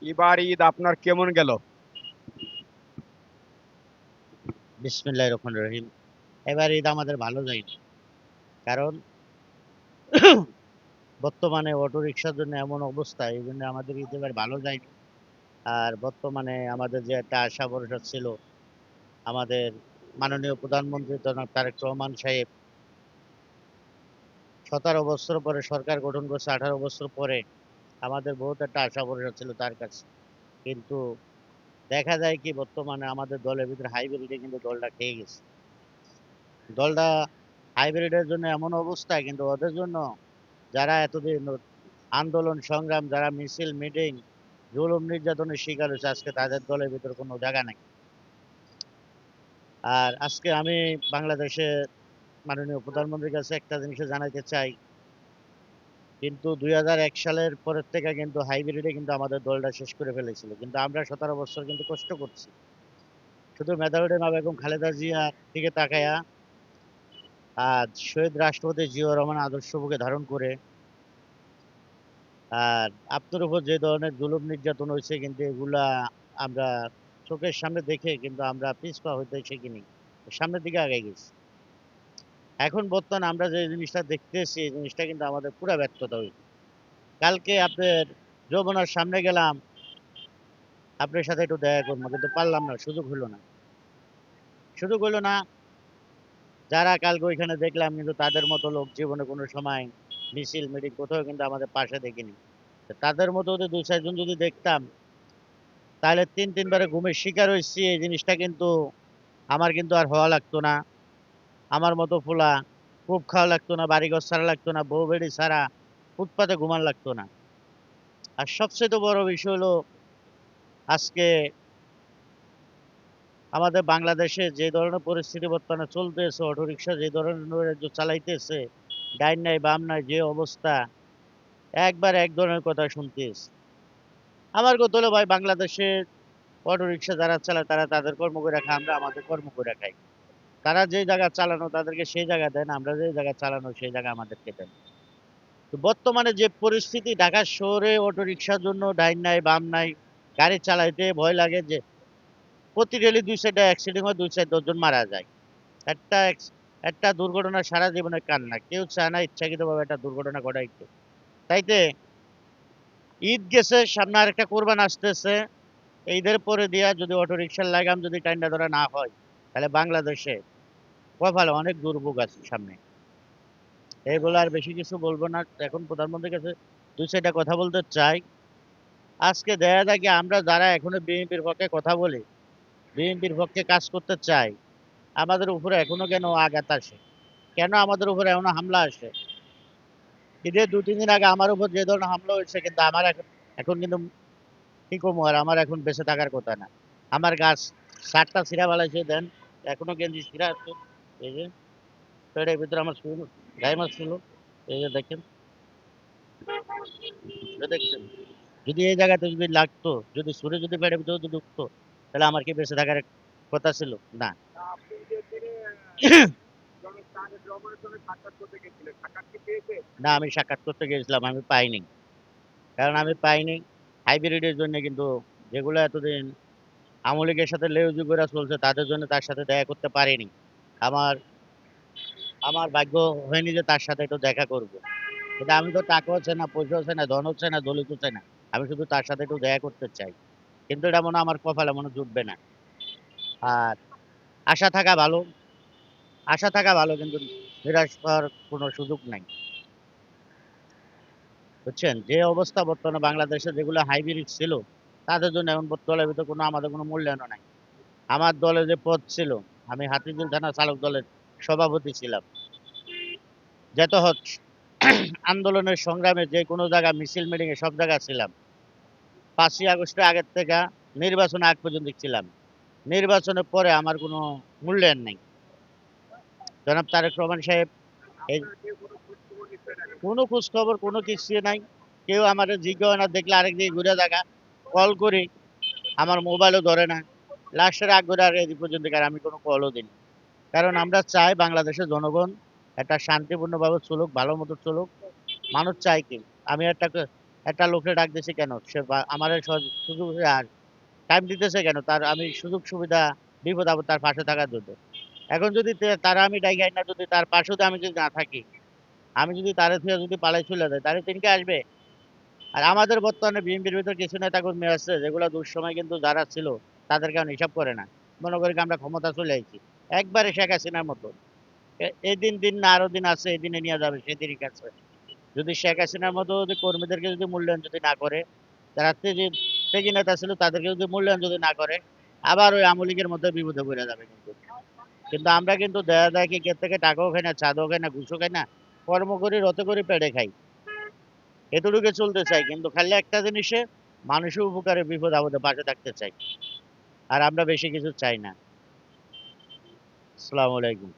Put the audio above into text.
এবার ঈদ আপনার কেমন গেল? বিসমিল্লাহির রহমানির রহিম। এবার ঈদ আমাদের ভালো যায়নি। কারণ বর্তমানে অটোরিকশার জন্য এমন অবস্থা, এই জন্য আমাদের ঈদ এবার ভালো যায়নি। আর বর্তমানে আমাদের যে একটা আশা ভরসা ছিল, আমাদের মাননীয় প্রধানমন্ত্রী জনাব তারেক রহমান সাহেব 17 বছর পরে সরকার গঠন করছে, 18 বছর পরে আমাদের বহুত একটা আশা ভরসা ছিল তার কাছে। কিন্তু দেখা যায় কি, বর্তমানে আমাদের দলের ভিতরে হাইব্রিডে কিন্তু দলটা খেয়ে গেছে। দলটা হাইব্রিডের জন্য এমন অবস্থা, কিন্তু ওদের জন্য যারা এতদিন আন্দোলন সংগ্রাম, যারা মিছিল মিটিং জুলুম নির্যাতনের শিকার হয়েছে, আজকে তাদের দলের ভিতরে কোনো জায়গা নাই। আর আজকে আমি বাংলাদেশের মাননীয় প্রধানমন্ত্রীর কাছে একটা জিনিস জানাইতে চাই, কিন্তু 2001 সালের পরের থেকে কিন্তু হাইব্রিডে কিন্তু আমাদের দলটা শেষ করে ফেলেছিল, কিন্তু আমরা 17 বছর কিন্তু কষ্ট করছি শুধু মেধাবী মা বেগম খালেদা জিয়ার দিকে তাকায়া, আর শহীদ রাষ্ট্রপতি জিয়াউর রহমান আদর্শ বুকে ধারণ করে। আর আপনার উপর যে ধরনের জুলুম নির্যাতন হয়েছে, কিন্তু এগুলা আমরা চোখের সামনে দেখে কিন্তু আমরা পিছপা হইতে শিখিনি, সামনের দিকে আগাই গেছি। এখন বর্তমানে আমরা যে জিনিসটা দেখতেছি, এই জিনিসটা কিন্তু আমাদের পুরো ব্যর্থতা হয়েছে। কালকে আপনার যমুনার সামনে গেলাম, আপনার সাথে একটু দেখা করবো, কিন্তু পারলাম না, সুযোগ হইলো না। যারা কালকে ওইখানে দেখলাম, কিন্তু তাদের মতো লোক জীবনে কোনো সময় মিছিল মিটিং কোথাও কিন্তু আমাদের পাশে দেখিনি। তো তাদের মতো যদি দুই চারজন যদি দেখতাম, তাহলে তিনবারে ঘুমের শিকার হয়েছি, এই জিনিসটা কিন্তু আমার কিন্তু আর হওয়া লাগতো না। আমার মতো ফুলা খুব খাওয়া লাগতো না, বাড়িঘর ছাড়া লাগতো না, বউ বেড়ি ছাড়া ফুটপাতে ঘুমান লাগতো না। আর সবচেয়ে বড় বিষয় হলো, আজকে আমাদের বাংলাদেশে যে ধরনের পরিস্থিতি বর্তমানে চলতেছে, অটোরিকশা যে ধরনের যে চালাইতেছে, ডাইন নাই বাম নাই যে অবস্থা, একবার এক ধরনের কথা শুনতেছি। আমার কথা হলো ভাই, বাংলাদেশে অটোরিকশা যারা চালায় তারা তাদের কর্ম করে খায়, আমরা আমাদের কর্ম করে খাই। তারা যে জায়গা চালানো তাদেরকে সেই জায়গা দেন, আমরা যে জায়গা চালানো সেই জায়গা আমাদেরকে দেন। তো বর্তমানে যে পরিস্থিতি, ঢাকা শহরে অটোরিকশার জন্য ডাইন নাই বাম নাই, গাড়ি চালাইতে ভয় লাগে, যে প্রতি ডেলি দুই সাইডে অ্যাক্সিডেন্ট হয়, দুই সাইড 10 জন মারা যায়। একটা একটা দুর্ঘটনা সারা জীবনে কান্না, কেউ চায় না ইচ্ছাকৃত ভাবে একটা দুর্ঘটনা ঘটাইতে। তাইতে ঈদ গেছে, সামনে আর একটা কোরবান আসতেছে, ঈদের পরে দিয়া যদি অটোরিকশার লাগাম যদি টাইনটা ধরা না হয়, তাহলে বাংলাদেশে কপালে অনেক দুর্ভোগ আছে সামনে। এগুলো আর বেশি কিছু বলবো না। এখন প্রধানমন্ত্রীর কাছে দুই চারটা কথা বলতে চাই। আজকে দেখা যায় কি, আমরা যারা এখনো বিএনপির পক্ষে কথা বলি, বিএনপির পক্ষে কাজ করতে চাই, আমাদের উপরে এখনো কেন আঘাত আসে, কেন আমাদের উপরে এখনো হামলা আসে। ঈদের 2-3 দিন আগে আমার উপর যে ধরনের হামলা হয়েছে, কিন্তু আমার এখন এখন কিন্তু কি কমু, আর আমার এখন বেঁচে থাকার কথা না। আমার গাছ শার্টটা ছিঁড়া ফেলাইছে দেন, এখনো গেঞ্জি ছিঁড়া আছে। এই যে পেটের ভিতরে আমার গায়ে মাছ ছিল, এই যে দেখেন, এটা দেখছেন। যদি এই জায়গাতে যদি লাগতো, যদি ছুরি যদি পেটের ভিতরে যদি ঢুকতো, তাহলে আমার কি বেঁচে থাকার কথা ছিল? না। আপনি যে তিনি জনাব তারেক রহমানের সঙ্গে সাক্ষাৎ করতে গেছিলেন, সাক্ষাৎ কি পেয়েছেন? না, আমি সাক্ষাৎ করতে গেছিলাম, আমি পাইনি। কারণ আমি পাইনি হাইব্রিডের জন্য, কিন্তু যেগুলো এতদিন আওয়ামী লীগের সাথে লেউজি করে চলছে, তাদের জন্য তার সাথে দেখা করতে পারিনি। আমার আমার ভাগ্য হয়নি যে তার সাথে একটু দেখা করব। কিন্তু আমি তো টাকা হচ্ছে না, পয়সা হচ্ছে না, ধন হচ্ছে না, দলিত হচ্ছে না, আমি শুধু তার সাথে একটু দেখা করতে চাই। কিন্তু এটা মনে হয় আমার কপালে মনে হয় জুটবে না। আর আশা থাকা ভালো, আশা থাকা ভালো, কিন্তু নিরাশ হওয়ার কোনো সুযোগ নাই। বুঝছেন? যে অবস্থা বর্তমানে বাংলাদেশে, যেগুলো হাইব্রিড ছিল, তাদের জন্য এখন দলের ভিতরে কোনো আমাদের কোনো মূল্যায়নও নাই। আমার দলে যে পদ ছিল, আমি হাতিঝিল থানা চালক দলের সভাপতি ছিলাম। যত আন্দোলনের সংগ্রামে যে কোনো জায়গা মিছিল মিটিং এ সব জায়গায় ছিলাম। 5ই আগস্টের আগের থেকে নির্বাচন আগ পর্যন্ত ছিলাম। নির্বাচনের পরে আমার কোনো মূল্যায়ন নেই। জনাব তারেক রহমান সাহেব এই আপনার কেউ কোনো খোঁজ খবর নিচ্ছে না কেন? কোনো খোঁজ খবর কোনো কিছু নাই। কেউ আমাদের জিজ্ঞাসা না দেখলে আরেক দিকে ঘুরে দেখা, কল করি, আমার মোবাইলও ধরে না। লাস্টের আগ করে আর এই পর্যন্ত আর আমি কোনো কলও দিইনি। কারণ আমরা চাই বাংলাদেশের জনগণ একটা শান্তিপূর্ণভাবে চলুক, ভালো মতো চলুক। মানুষ চায় কি, আমি একটা লোককে ডাক দিছে কেন? সে আমারে সুযোগ আর টাইম দিতেছে কেন? তার আমি সুযোগ সুবিধা বিপদ আপদ তার পাশে থাকার জন্য। এখন যদি তারে আমি ডাইকা না যদি তার পাশেও যদি আমি যদি না থাকি, আমি যদি তারে থুইয়া যদি পালাই চইলা যাই, তাহলে তিনকে আসবে। আর আমাদের বর্তমানে বিএনপির ভিতর কিছু নেতাকর্মী আছে যেগুলা দুঃসময় কিন্তু যারা ছিল তাদেরকে এখন হিসাব করে না। মনে করি কি আমরা ক্ষমতা চলে আইছি। একবারে শেখ হাসিনার মতো। এই দিন না আরো দিন আছে, এদিনে নিয়ে যাবে সেদিনই কাছে। যদি শেখ হাসিনার মতো যদি কর্মীদেরকে যদি মূল্যায়ন যদি না করে, যারা তেজি নেতা ছিল তাদেরকে যদি মূল্যায়ন যদি না করে, আবার ওই আওয়ামী লীগের মধ্যে বিপদে পড়ে যাবে কিন্তু। কিন্তু আমরা কিন্তু দেখা যায় কি ক্ষেত থেকে টাকাও খাই না, চাঁদাও খাই না, ঘুষও খাই না, কর্ম করি, রত করি, পেটে খাই। এতটুকু চলতে চাই কিন্তু খালি একটা জিনিসে মানুষের উপকারে বিপদ আপদে পাশে থাকতে চাই। আর আমরা বেশি কিছু চাই না। আসসালামু আলাইকুম।